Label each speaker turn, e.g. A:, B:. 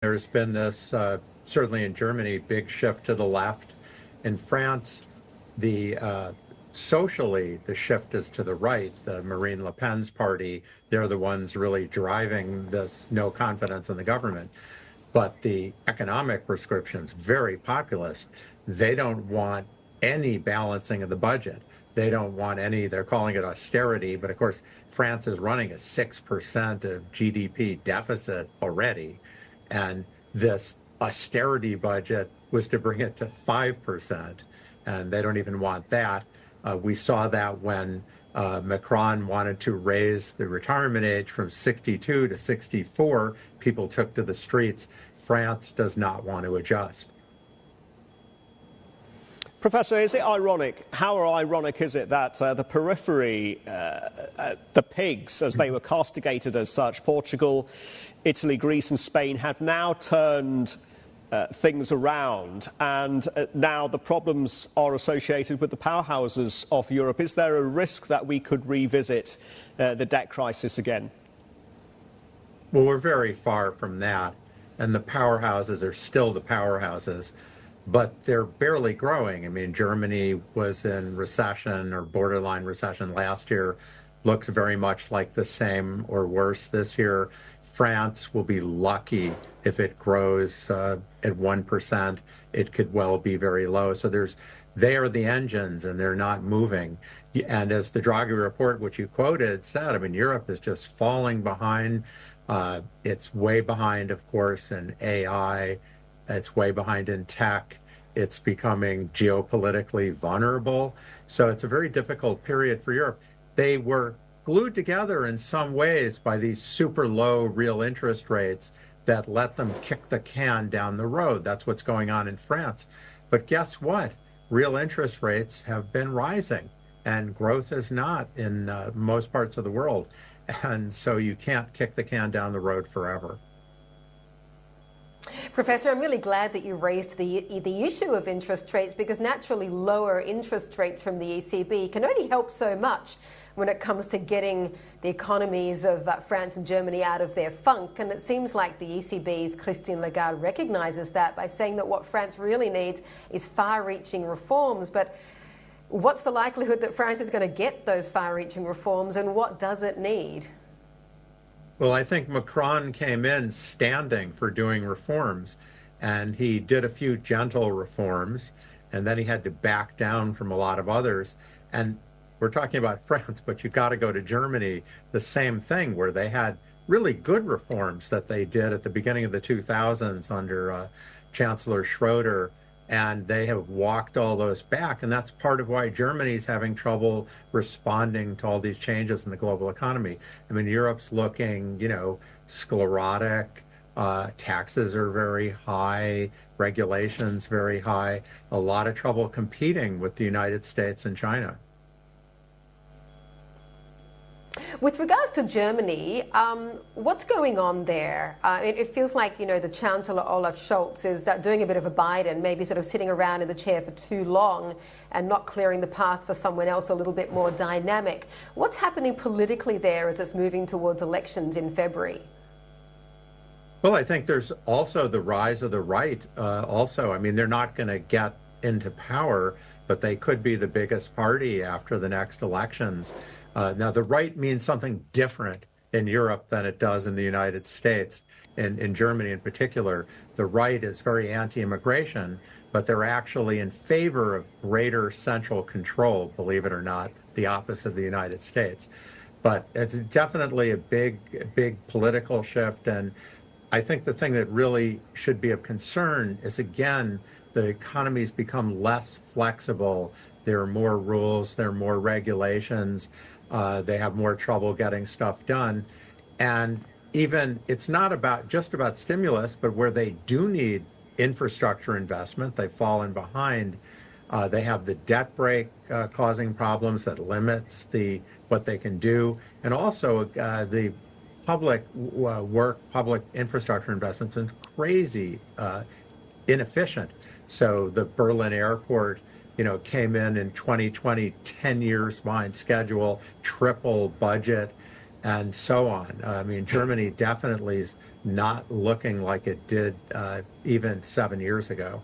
A: There's been this, certainly in Germany, big shift to the left. In France, the socially, the shift is to the right. The Marine Le Pen's party, they're the ones really driving this no confidence in the government. But the economic prescription's very populist. They don't want any balancing of the budget. They don't want any, they're calling it austerity, but of course, France is running a 6% of GDP deficit already. And this austerity budget was to bring it to 5%. And they don't even want that. We saw that when Macron wanted to raise the retirement age from 62 to 64. People took to the streets. France does not want to adjust.
B: Professor, is it ironic? How ironic is it that the periphery, the pigs, as they were castigated as such, Portugal, Italy, Greece and Spain, have now turned things around, and now the problems are associated with the powerhouses of Europe? Is there a risk that we could revisit the debt crisis again?
A: Well, we're very far from that, and the powerhouses are still the powerhouses, but they're barely growing. I mean, Germany was in recession or borderline recession last year, looks very much like the same or worse this year. France will be lucky if it grows at 1%. It could well be very low. So they are the engines, and they're not moving. And as the Draghi report, which you quoted, said, I mean, Europe is just falling behind. It's way behind, of course, in AI. It's way behind in tech. It's becoming geopolitically vulnerable. So it's a very difficult period for Europe. They were glued together in some ways by these super low real interest rates that let them kick the can down the road. That's what's going on in France. But guess what? Real interest rates have been rising, and growth is not in most parts of the world. And so you can't kick the can down the road forever.
C: Professor, I'm really glad that you raised the issue of interest rates, because naturally lower interest rates from the ECB can only help so much when it comes to getting the economies of France and Germany out of their funk. And it seems like the ECB's Christine Lagarde recognises that by saying that what France really needs is far-reaching reforms. But what's the likelihood that France is going to get those far-reaching reforms, and what does it need?
A: Well, I think Macron came in standing for doing reforms, and he did a few gentle reforms, and then he had to back down from a lot of others. And we're talking about France, but you've got to go to Germany, the same thing, where they had really good reforms that they did at the beginning of the 2000s under Chancellor Schroeder, and they have walked all those back. And that's part of why Germany's having trouble responding to all these changes in the global economy. I mean, Europe's looking, sclerotic. Taxes are very high, regulations very high, a lot of trouble competing with the United States and China.
C: With regards to Germany, what's going on there? It feels like, the Chancellor Olaf Scholz is doing a bit of a Biden, maybe sort of sitting around in the chair for too long and not clearing the path for someone else a little bit more dynamic. What's happening politically there as it's moving towards elections in February?
A: Well, I think there's also the rise of the right also. I mean, they're not going to get into power, but they could be the biggest party after the next elections. Now, the right means something different in Europe than it does in the United States. In Germany in particular, the right is very anti-immigration, but they're actually in favor of greater central control, believe it or not, the opposite of the United States. But it's definitely a big political shift. And I think the thing that really should be of concern is, again, the economy's become less flexible. There are more rules, there are more regulations. They have more trouble getting stuff done. And even it's not just about stimulus, but where they do need infrastructure investment, they've fallen behind. They have the debt brake causing problems that limits what they can do. And also the public infrastructure investments is crazy inefficient. So the Berlin airport came in 2020, 10 years behind schedule, triple budget. and so on. I mean, Germany definitely is not looking like it did even 7 years ago.